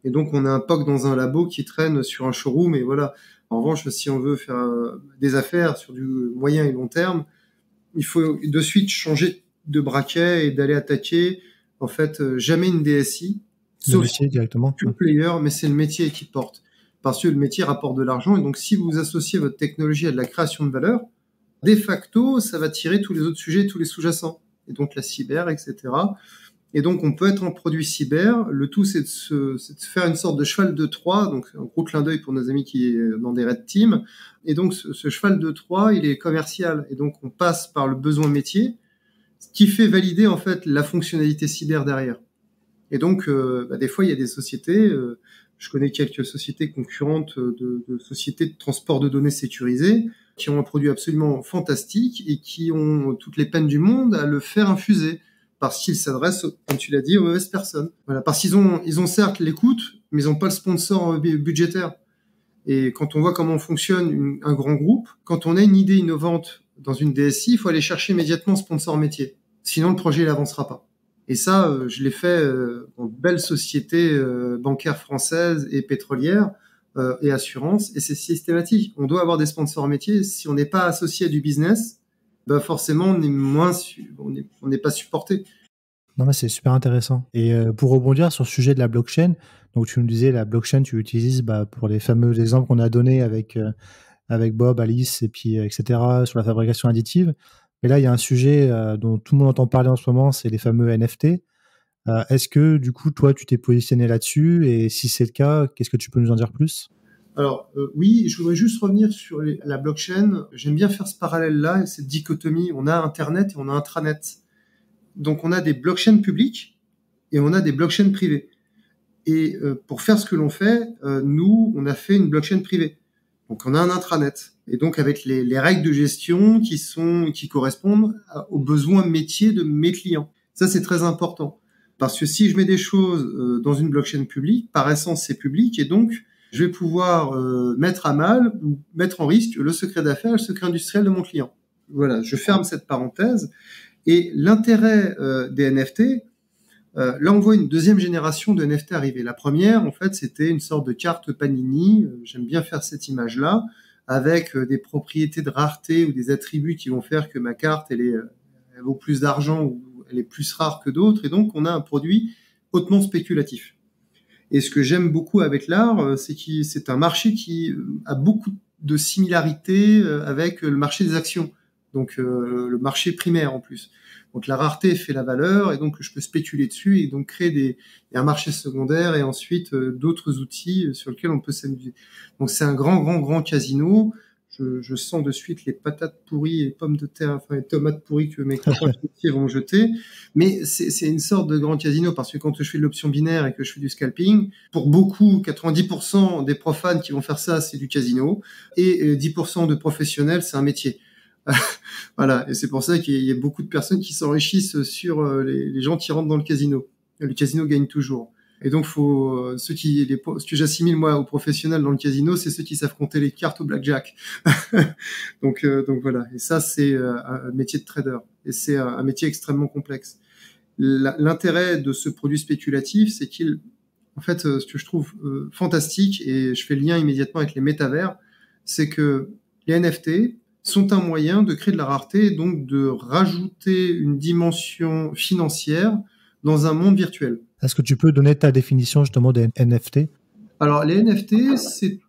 Et donc, on a un POC dans un labo qui traîne sur un showroom. Et voilà. En revanche, si on veut faire des affaires sur du moyen et long terme, il faut de suite changer de braquet et d'aller attaquer, en fait, jamais une DSI. Le métier directement. Pure player, mais c'est le métier qui porte. Parce que le métier rapporte de l'argent. Et donc, si vous associez votre technologie à de la création de valeur, de facto, ça va tirer tous les autres sujets, tous les sous-jacents. Et donc, la cyber, etc. Et donc, on peut être en produit cyber. Le tout, c'est de faire une sorte de cheval de Troie. Donc, un gros clin d'œil pour nos amis qui sont dans des red teams. Et donc, ce cheval de Troie, il est commercial. Et donc, on passe par le besoin métier, ce qui fait valider, en fait, la fonctionnalité cyber derrière. Et donc, des fois, il y a des sociétés, je connais quelques sociétés concurrentes de sociétés de transport de données sécurisées, qui ont un produit absolument fantastique et qui ont toutes les peines du monde à le faire infuser, parce qu'ils s'adressent, comme tu l'as dit, aux mauvaises personnes. Voilà, parce qu'ils ont certes l'écoute, mais ils n'ont pas le sponsor budgétaire. Et quand on voit comment fonctionne un grand groupe, quand on a une idée innovante dans une DSI, il faut aller chercher immédiatement sponsor métier. Sinon, le projet n'avancera pas. Et ça, je l'ai fait dans de belles sociétés bancaires françaises et pétrolières et assurances. Et c'est systématique. On doit avoir des sponsors métiers. Si on n'est pas associé à du business, forcément, on n'est pas supporté. Non, mais c'est super intéressant. Et pour rebondir sur le sujet de la blockchain, donc tu nous disais la blockchain, tu l'utilises pour les fameux exemples qu'on a donnés avec Bob, Alice, et puis etc. sur la fabrication additive. Et là, il y a un sujet dont tout le monde entend parler en ce moment, c'est les fameux NFT. Est-ce que, du coup, toi, tu t'es positionné là-dessus? Et si c'est le cas, qu'est-ce que tu peux nous en dire plus? Alors, oui, je voudrais juste revenir sur la blockchain. J'aime bien faire ce parallèle-là, cette dichotomie. On a Internet et on a intranet. Donc, on a des blockchains publiques et on a des blockchains privées. Et pour faire ce que l'on fait, nous, on a fait une blockchain privée. Donc, on a un intranet. Et donc, avec les règles de gestion qui correspondent aux besoins métiers de mes clients. Ça, c'est très important. Parce que si je mets des choses dans une blockchain publique, par essence, c'est public. Et donc, je vais pouvoir mettre à mal ou mettre en risque le secret d'affaires et le secret industriel de mon client. Voilà, je ferme cette parenthèse. Et l'intérêt des NFT, là, on voit une deuxième génération de NFT arriver. La première, en fait, c'était une sorte de carte Panini. J'aime bien faire cette image-là, avec des propriétés de rareté ou des attributs qui vont faire que ma carte, elle vaut plus d'argent ou elle est plus rare que d'autres. Et donc, on a un produit hautement spéculatif. Et ce que j'aime beaucoup avec l'art, c'est que c'est un marché qui a beaucoup de similarité avec le marché des actions, donc le marché primaire en plus. Donc la rareté fait la valeur, et donc je peux spéculer dessus et donc créer un marché secondaire et ensuite d'autres outils sur lesquels on peut s'amuser. Donc c'est un grand casino. Je sens de suite les patates pourries et pommes de terre, enfin les tomates pourries que mes copains vont jeter. Mais c'est une sorte de grand casino, parce que quand je fais de l'option binaire et que je fais du scalping, pour beaucoup, 90% des profanes qui vont faire ça, c'est du casino, et 10% de professionnels, c'est un métier. Voilà, et c'est pour ça qu'il y a beaucoup de personnes qui s'enrichissent sur les gens qui rentrent dans le casino. Le casino gagne toujours. Et donc, ce que j'assimile moi aux professionnels dans le casino, c'est ceux qui savent compter les cartes au blackjack. donc voilà. Et ça, c'est un métier de trader. Et c'est un métier extrêmement complexe. L'intérêt de ce produit spéculatif, c'est en fait, ce que je trouve fantastique, et je fais le lien immédiatement avec les métavers, c'est que les NFT sont un moyen de créer de la rareté et donc de rajouter une dimension financière dans un monde virtuel. Est-ce que tu peux donner ta définition justement des NFT ? Alors, les NFT,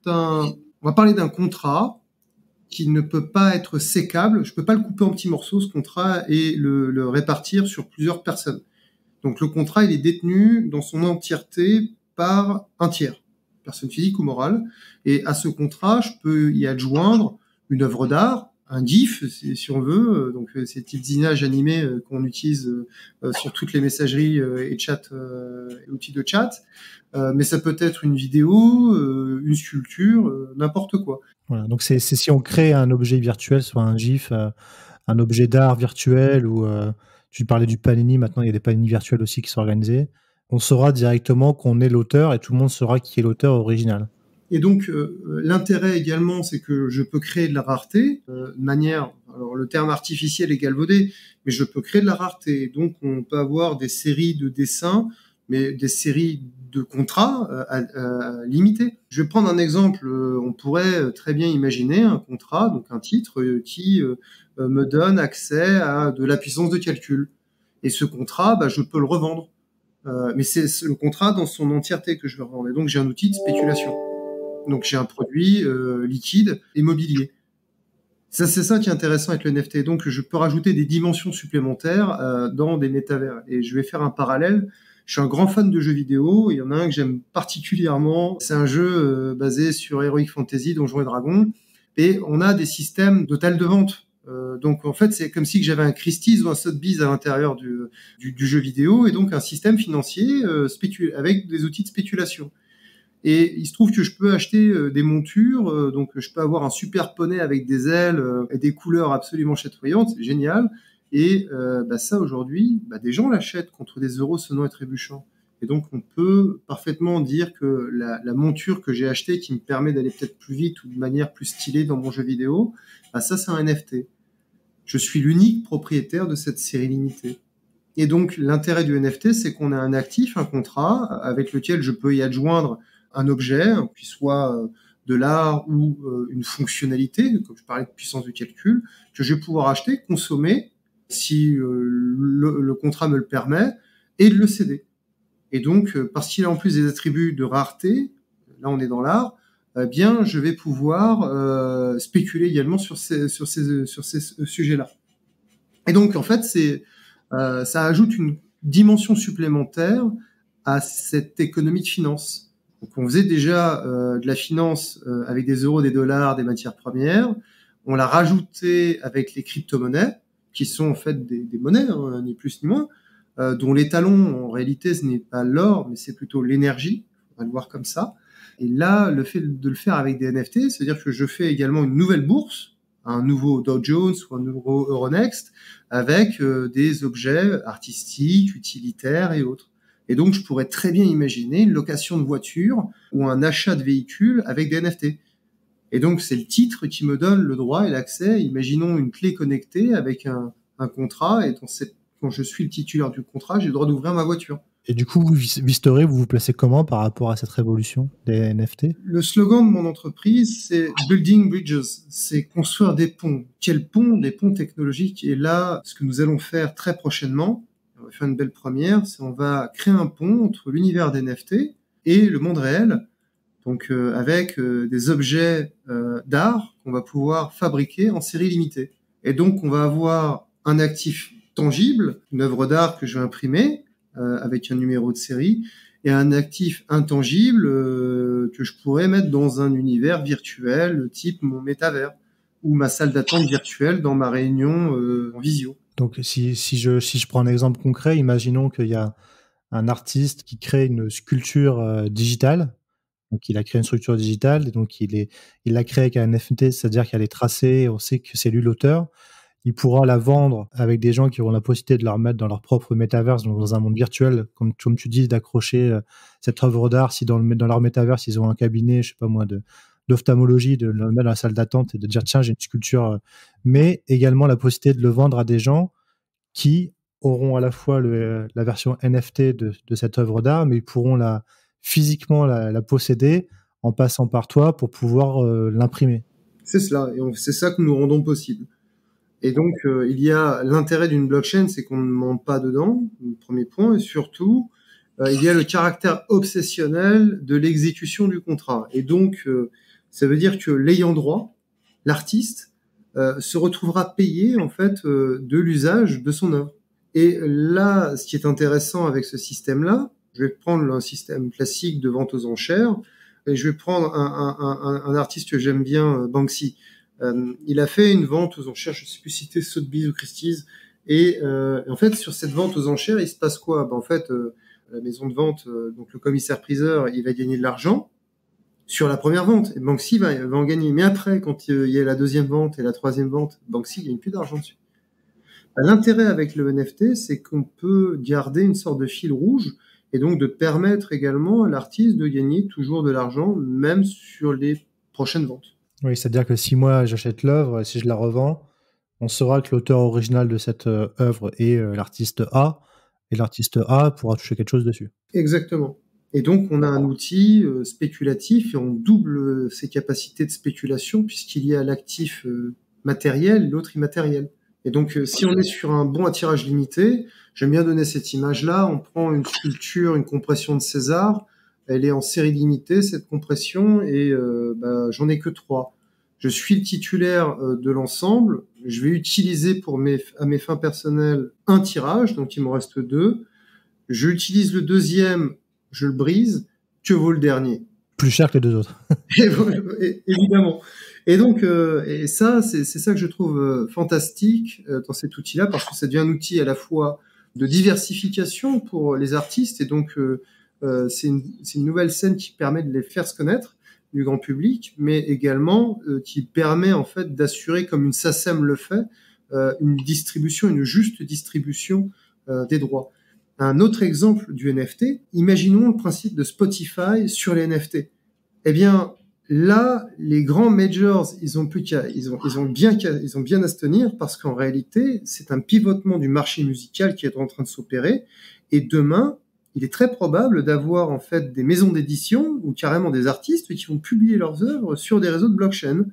on va parler d'un contrat qui ne peut pas être sécable. Je peux pas le couper en petits morceaux, ce contrat, et le répartir sur plusieurs personnes. Donc, le contrat, il est détenu dans son entièreté par un tiers, personne physique ou morale. Et à ce contrat, je peux y adjoindre une œuvre d'art, un GIF, si on veut, donc ces petites images animées qu'on utilise sur toutes les messageries et outils de chat, mais ça peut être une vidéo, une sculpture, n'importe quoi. Voilà, donc c'est si on crée un objet virtuel, soit un GIF, un objet d'art virtuel, ou tu parlais du Panini, maintenant il y a des Panini virtuels aussi qui sont organisés, on saura directement qu'on est l'auteur et tout le monde saura qui est l'auteur original. Et donc, l'intérêt également, c'est que je peux créer de la rareté de manière, alors le terme artificiel est galvaudé, mais je peux créer de la rareté. Donc, on peut avoir des séries de dessins, mais des séries de contrats limités. Je vais prendre un exemple. On pourrait très bien imaginer un contrat, donc un titre, qui me donne accès à de la puissance de calcul. Et ce contrat, je peux le revendre. Mais c'est le contrat dans son entièreté que je veux revendre. Et donc, j'ai un outil de spéculation. Donc, j'ai un produit liquide immobilier. C'est ça qui est intéressant avec le NFT. Donc, je peux rajouter des dimensions supplémentaires dans des métavers. Et je vais faire un parallèle. Je suis un grand fan de jeux vidéo. Il y en a un que j'aime particulièrement. C'est un jeu basé sur Heroic Fantasy, Donjons et Dragons. Et on a des systèmes d'hôtels de vente. Donc, en fait, c'est comme si j'avais un Christie's ou un Sotheby's à l'intérieur du jeu vidéo. Et donc, un système financier avec des outils de spéculation. Et il se trouve que je peux acheter des montures, donc je peux avoir un super poney avec des ailes et des couleurs absolument chatoyantes, c'est génial. Et ça aujourd'hui, des gens l'achètent contre des euros sonnants et trébuchants. Et donc on peut parfaitement dire que la monture que j'ai achetée, qui me permet d'aller peut-être plus vite ou de manière plus stylée dans mon jeu vidéo, ça c'est un NFT. Je suis l'unique propriétaire de cette série limitée. Et donc l'intérêt du NFT, c'est qu'on a un actif, un contrat, avec lequel je peux y adjoindre un objet, qui soit de l'art ou une fonctionnalité, comme je parlais de puissance de calcul, que je vais pouvoir acheter, consommer, si le contrat me le permet, et de le céder. Et donc, parce qu'il a en plus des attributs de rareté, là on est dans l'art, bien je vais pouvoir spéculer également sur ces sujets-là. Et donc, en fait, ça ajoute une dimension supplémentaire à cette économie de finance. Donc, on faisait déjà de la finance avec des euros, des dollars, des matières premières. On l'a rajouté avec les crypto-monnaies, qui sont en fait des monnaies, ni plus ni moins, dont l'étalon, en réalité, ce n'est pas l'or, mais c'est plutôt l'énergie. On va le voir comme ça. Et là, le fait de le faire avec des NFT, c'est-à-dire que je fais également une nouvelle bourse, un nouveau Dow Jones ou un nouveau Euronext, avec des objets artistiques, utilitaires et autres. Et donc, je pourrais très bien imaginer une location de voiture ou un achat de véhicule avec des NFT. Et donc, c'est le titre qui me donne le droit et l'accès. Imaginons une clé connectée avec un contrat. Et quand je suis le titulaire du contrat, j'ai le droit d'ouvrir ma voiture. Et du coup, Vistoré, vous vous placez comment par rapport à cette révolution des NFT ? Le slogan de mon entreprise, c'est « Building Bridges », c'est construire des ponts. Quels ponts ? Des ponts technologiques. Et là, ce que nous allons faire très prochainement, on va faire une belle première, c'est on va créer un pont entre l'univers des NFT et le monde réel, Donc avec des objets d'art qu'on va pouvoir fabriquer en série limitée. Et donc on va avoir un actif tangible, une œuvre d'art que je vais imprimer avec un numéro de série, et un actif intangible que je pourrais mettre dans un univers virtuel, type mon métavers, ou ma salle d'attente virtuelle dans ma réunion en visio. Donc, si je prends un exemple concret, imaginons qu'il y a un artiste qui crée une sculpture digitale. Donc, il a créé une structure digitale, et donc il l'a créé avec un NFT, c'est-à-dire qu'elle est tracée, on sait que c'est lui l'auteur. Il pourra la vendre avec des gens qui auront la possibilité de la remettre dans leur propre métaverse, donc dans un monde virtuel, comme tu dis, d'accrocher cette œuvre d'art, si dans leur métaverse, ils ont un cabinet, je sais pas moi, d'ophtalmologie, de le mettre dans la salle d'attente et de dire, tiens, j'ai une sculpture, mais également la possibilité de le vendre à des gens qui auront à la fois la version NFT de cette œuvre d'art, mais ils pourront physiquement la posséder en passant par toi pour pouvoir l'imprimer. C'est cela, et c'est ça que nous rendons possible. Et donc, il y a l'intérêt d'une blockchain, c'est qu'on ne ment pas dedans, le premier point, et surtout, il y a le caractère obsessionnel de l'exécution du contrat. Et donc, ça veut dire que l'ayant droit, l'artiste, se retrouvera payé, en fait, de l'usage de son œuvre. Et là, ce qui est intéressant avec ce système-là, je vais prendre un système classique de vente aux enchères, et je vais prendre un artiste que j'aime bien, Banksy. Il a fait une vente aux enchères, je ne sais plus si c'était Sotheby's ou Christie's, et en fait, sur cette vente aux enchères, il se passe quoi ? En fait, la maison de vente, donc le commissaire-priseur, il va gagner de l'argent sur la première vente, et Banksy va en gagner. Mais après, quand il y a la deuxième vente et la troisième vente, Banksy gagne plus d'argent dessus. L'intérêt avec le NFT, c'est qu'on peut garder une sorte de fil rouge, et donc de permettre également à l'artiste de gagner toujours de l'argent, même sur les prochaines ventes. Oui, c'est-à-dire que si moi j'achète l'œuvre, si je la revends, on saura que l'auteur original de cette œuvre est l'artiste A, et l'artiste A pourra toucher quelque chose dessus. Exactement. Et donc on a un outil spéculatif, et on double ses capacités de spéculation, puisqu'il y a l'actif matériel, l'autre immatériel. Et donc si on est sur un bon à tirage limité, j'aime bien donner cette image-là, on prend une sculpture, une compression de César, elle est en série limitée, cette compression, et j'en ai que 3. Je suis le titulaire de l'ensemble, je vais utiliser à mes fins personnelles un tirage, donc il m'en reste 2. Je utilise le deuxième, je le brise, que vaut le dernier ? Plus cher que les 2 autres. Évidemment. Et donc, et ça, c'est ça que je trouve fantastique dans cet outil-là, parce que ça devient un outil à la fois de diversification pour les artistes, et donc c'est une nouvelle scène qui permet de les faire se connaître du grand public, mais également qui permet en fait d'assurer, comme une SACEM le fait, une juste distribution des droits. Un autre exemple du NFT, imaginons le principe de Spotify sur les NFT. Eh bien, là, les grands majors, ils ont bien à se tenir, parce qu'en réalité, c'est un pivotement du marché musical qui est en train de s'opérer. Et demain, il est très probable d'avoir en fait des maisons d'édition ou carrément des artistes qui vont publier leurs œuvres sur des réseaux de blockchain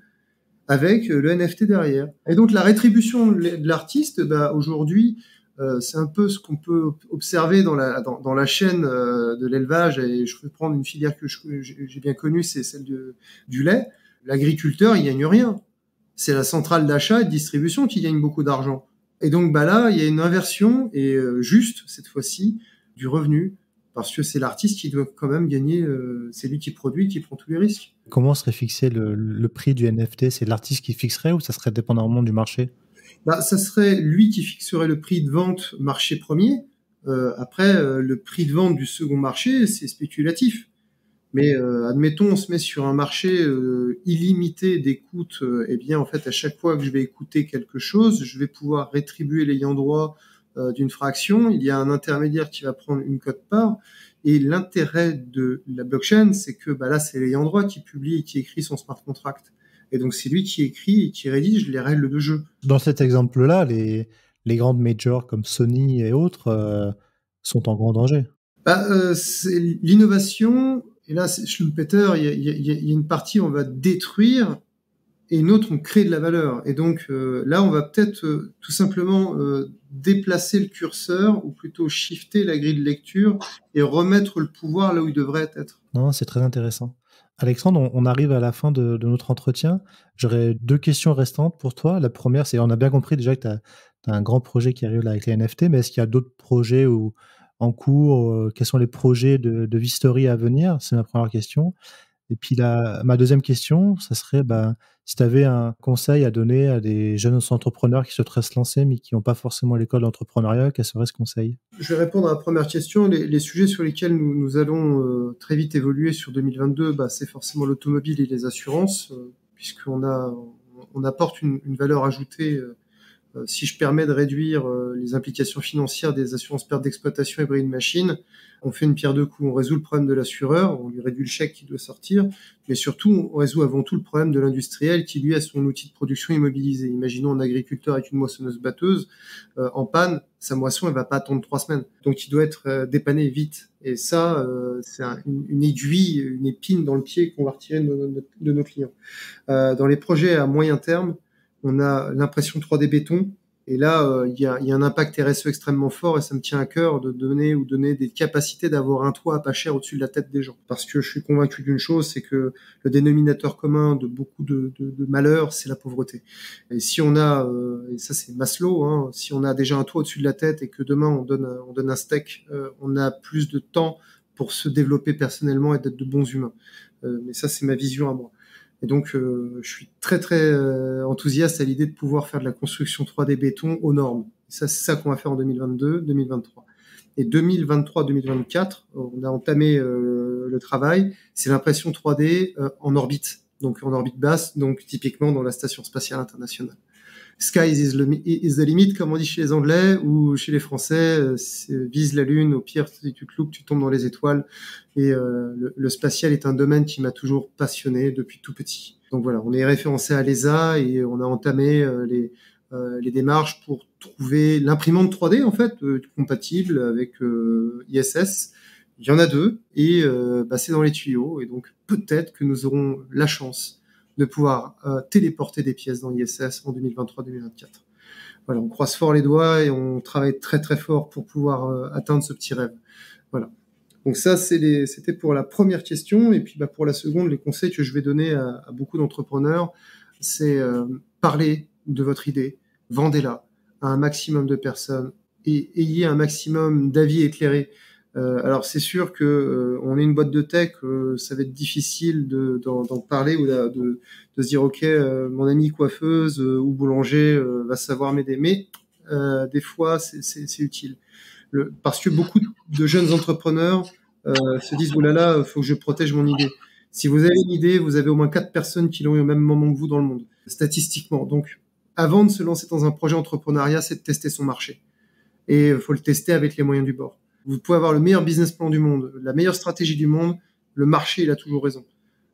avec le NFT derrière. Et donc la rétribution de l'artiste, aujourd'hui, c'est un peu ce qu'on peut observer dans la chaîne de l'élevage, et je vais prendre une filière que j'ai bien connue, c'est celle du lait. L'agriculteur, il gagne rien. C'est la centrale d'achat et de distribution qui gagne beaucoup d'argent. Et donc là, il y a une inversion, et juste cette fois-ci, du revenu, parce que c'est l'artiste qui doit quand même gagner, c'est lui qui produit, qui prend tous les risques. Comment serait fixé le prix du NFT ? C'est l'artiste qui fixerait, ou ça serait dépendamment du marché ? Ça serait lui qui fixerait le prix de vente marché premier. Après, le prix de vente du second marché, c'est spéculatif. Mais admettons, on se met sur un marché illimité d'écoute. Eh bien, en fait, à chaque fois que je vais écouter quelque chose, je vais pouvoir rétribuer l'ayant droit d'une fraction. Il y a un intermédiaire qui va prendre une quote-part. Et l'intérêt de la blockchain, c'est que là, c'est l'ayant droit qui publie et qui écrit son smart contract. Et donc, c'est lui qui écrit et qui rédige les règles de jeu. Dans cet exemple-là, les grandes majors comme Sony et autres sont en grand danger. C'est l'innovation. Et là, c'est Schumpeter, il y a une partie où on va détruire, et une autre, on crée de la valeur. Et donc, là, on va peut-être tout simplement déplacer le curseur, ou plutôt shifter la grille de lecture, et remettre le pouvoir là où il devrait être. Non, c'est très intéressant. Alexandre, on arrive à la fin de notre entretien. J'aurais 2 questions restantes pour toi. La première, c'est, on a bien compris déjà que tu as un grand projet qui arrive là avec les NFT, mais est-ce qu'il y a d'autres projets en cours? Quels sont les projets de Vistory à venir? C'est ma première question. Et puis ma deuxième question, ça serait, si tu avais un conseil à donner à des jeunes entrepreneurs qui souhaiteraient se lancer, mais qui n'ont pas forcément l'école d'entrepreneuriat, quel serait ce conseil? Je vais répondre à la première question. Les sujets sur lesquels nous allons très vite évoluer sur 2022, c'est forcément l'automobile et les assurances, puisqu'on apporte une valeur ajoutée. Si je permets de réduire les implications financières des assurances pertes d'exploitation et bris de machines, on fait une pierre deux coups. On résout le problème de l'assureur, on lui réduit le chèque qui doit sortir, mais surtout, on résout avant tout le problème de l'industriel qui, lui, a son outil de production immobilisé. Imaginons un agriculteur avec une moissonneuse-batteuse en panne, sa moisson, elle va pas attendre 3 semaines. Donc, il doit être dépanné vite. Et ça, c'est une aiguille, une épine dans le pied qu'on va retirer de nos clients. Dans les projets à moyen terme, on a l'impression 3D béton. Et là, il y a un impact RSE extrêmement fort et ça me tient à cœur de donner des capacités d'avoir un toit pas cher au-dessus de la tête des gens. Parce que je suis convaincu d'une chose, c'est que le dénominateur commun de beaucoup de malheurs, c'est la pauvreté. Et si on a, et ça c'est Maslow, si on a déjà un toit au-dessus de la tête et que demain on donne un steak, on a plus de temps pour se développer personnellement et d'être de bons humains. Mais ça c'est ma vision à moi. Et donc, je suis très, très enthousiaste à l'idée de pouvoir faire de la construction 3D béton aux normes. Et ça, c'est ça qu'on va faire en 2022, 2023. Et 2023, 2024, on a entamé le travail. C'est l'impression 3D en orbite, donc en orbite basse, donc typiquement dans la Station spatiale internationale. Sky is the limit, comme on dit chez les Anglais, ou chez les Français, vise la Lune, au pire, si tu te loupes, tu tombes dans les étoiles. Et le spatial est un domaine qui m'a toujours passionné depuis tout petit. Donc voilà, on est référencé à l'ESA et on a entamé les démarches pour trouver l'imprimante 3D, en fait, compatible avec ISS. Il y en a 2, et c'est dans les tuyaux. Et donc, peut-être que nous aurons la chance de pouvoir téléporter des pièces dans l'ISS en 2023-2024. Voilà, on croise fort les doigts et on travaille très très fort pour pouvoir atteindre ce petit rêve. Voilà. Donc ça, c'était pour la première question. Et puis pour la seconde, les conseils que je vais donner à beaucoup d'entrepreneurs, c'est parler de votre idée, vendez-la à un maximum de personnes et ayez un maximum d'avis éclairés. Alors c'est sûr que on est une boîte de tech, ça va être difficile d'en parler ou de se dire ok, mon ami coiffeuse ou boulanger va savoir m'aider, mais des fois c'est utile. Parce que beaucoup de jeunes entrepreneurs se disent oh là là, faut que je protège mon idée. Si vous avez une idée, vous avez au moins 4 personnes qui l'ont eu au même moment que vous dans le monde, statistiquement. Donc avant de se lancer dans un projet entrepreneuriat, c'est de tester son marché. Et il faut le tester avec les moyens du bord. Vous pouvez avoir le meilleur business plan du monde, la meilleure stratégie du monde, le marché, il a toujours raison.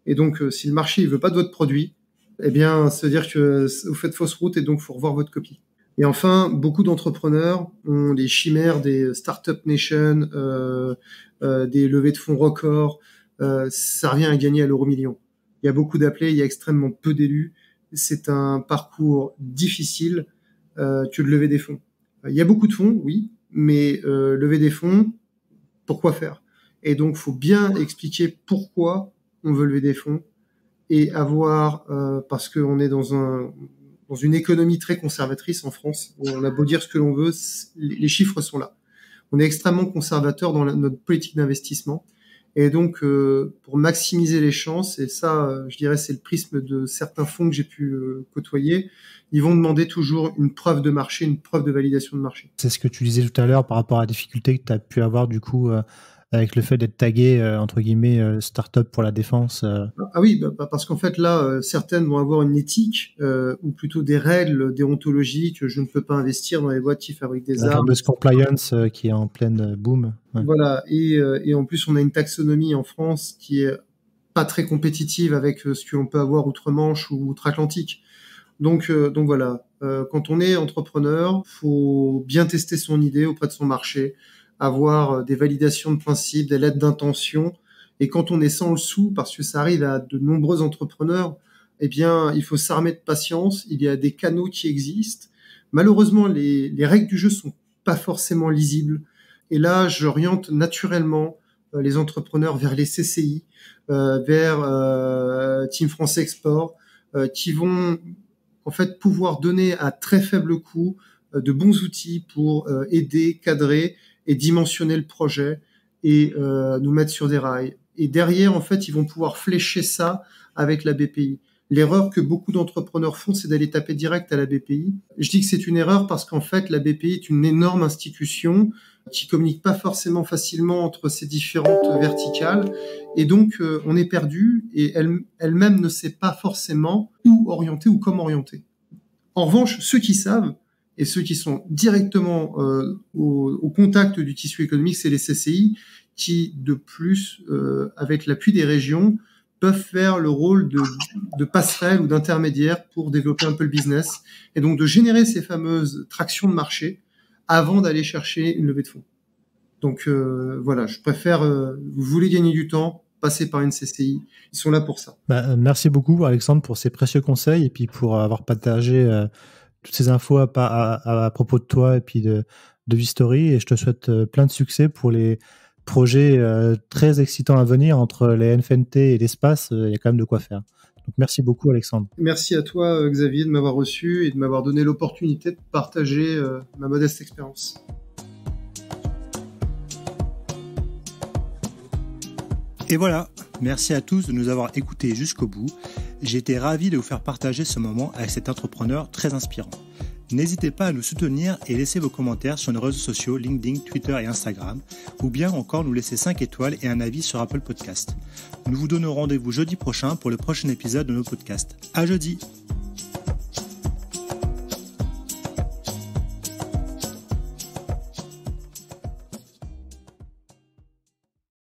Et donc, si le marché, il veut pas de votre produit, eh bien, ça veut dire que vous faites fausse route et donc, faut revoir votre copie. Et enfin, beaucoup d'entrepreneurs ont des chimères des Startup Nation, des levées de fonds records. Ça revient à gagner à l'euro-million. Il y a beaucoup d'appelés, il y a extrêmement peu d'élus. C'est un parcours difficile que de lever des fonds. Il y a beaucoup de fonds, oui, mais lever des fonds, pourquoi faire? Et donc, faut bien expliquer pourquoi on veut lever des fonds et avoir, parce qu'on est dans une économie très conservatrice en France, où on a beau dire ce que l'on veut, les chiffres sont là. On est extrêmement conservateur dans notre politique d'investissement. Et donc, pour maximiser les chances, et ça, je dirais, c'est le prisme de certains fonds que j'ai pu côtoyer, ils vont demander toujours une preuve de marché, une preuve de validation de marché. C'est ce que tu disais tout à l'heure par rapport à la difficulté que tu as pu avoir du coup avec le fait d'être tagué, entre guillemets, start-up pour la défense. Ah oui, parce qu'en fait, là, certaines vont avoir une éthique, ou plutôt des règles déontologiques. Je ne peux pas investir dans les boîtes qui fabriquent des armes. La fameuse compliance qui est en pleine boom. Ouais. Voilà, et en plus, on a une taxonomie en France qui est pas très compétitive avec ce que l'on peut avoir outre-Manche ou outre-Atlantique. Donc voilà, quand on est entrepreneur, faut bien tester son idée auprès de son marché, avoir des validations de principe, des lettres d'intention. Et quand on est sans le sou, parce que ça arrive à de nombreux entrepreneurs, eh bien, il faut s'armer de patience. Il y a des canaux qui existent. Malheureusement, les règles du jeu sont pas forcément lisibles. Et là, j'oriente naturellement les entrepreneurs vers les CCI, vers Team France Export, qui vont en fait pouvoir donner à très faible coût de bons outils pour aider, cadrer et dimensionner le projet et nous mettre sur des rails. Et derrière, en fait, ils vont pouvoir flécher ça avec la BPI. L'erreur que beaucoup d'entrepreneurs font, c'est d'aller taper direct à la BPI. Je dis que c'est une erreur parce qu'en fait, la BPI est une énorme institution qui communique pas forcément facilement entre ces différentes verticales. Et donc, on est perdu et elle-même ne sait pas forcément où orienter ou comment orienter. En revanche, ceux qui savent et ceux qui sont directement au contact du tissu économique, c'est les CCI qui, de plus, avec l'appui des régions, peuvent faire le rôle de passerelle ou d'intermédiaire pour développer un peu le business et donc de générer ces fameuses tractions de marché avant d'aller chercher une levée de fonds. Donc voilà, je préfère, vous voulez gagner du temps, passer par une CCI, ils sont là pour ça. Merci beaucoup Alexandre pour ces précieux conseils et puis pour avoir partagé toutes ces infos à propos de toi et puis de Vistory, et je te souhaite plein de succès pour les projets très excitants à venir entre les NFNT et l'espace. Il y a quand même de quoi faire. Donc merci beaucoup Alexandre. Merci à toi Xavier de m'avoir reçu et de m'avoir donné l'opportunité de partager ma modeste expérience. Et voilà, merci à tous de nous avoir écoutés jusqu'au bout. J'ai été ravi de vous faire partager ce moment avec cet entrepreneur très inspirant. N'hésitez pas à nous soutenir et laisser vos commentaires sur nos réseaux sociaux LinkedIn, Twitter et Instagram, ou bien encore nous laisser 5 étoiles et un avis sur Apple Podcast. Nous vous donnons rendez-vous jeudi prochain pour le prochain épisode de nos podcasts. À jeudi!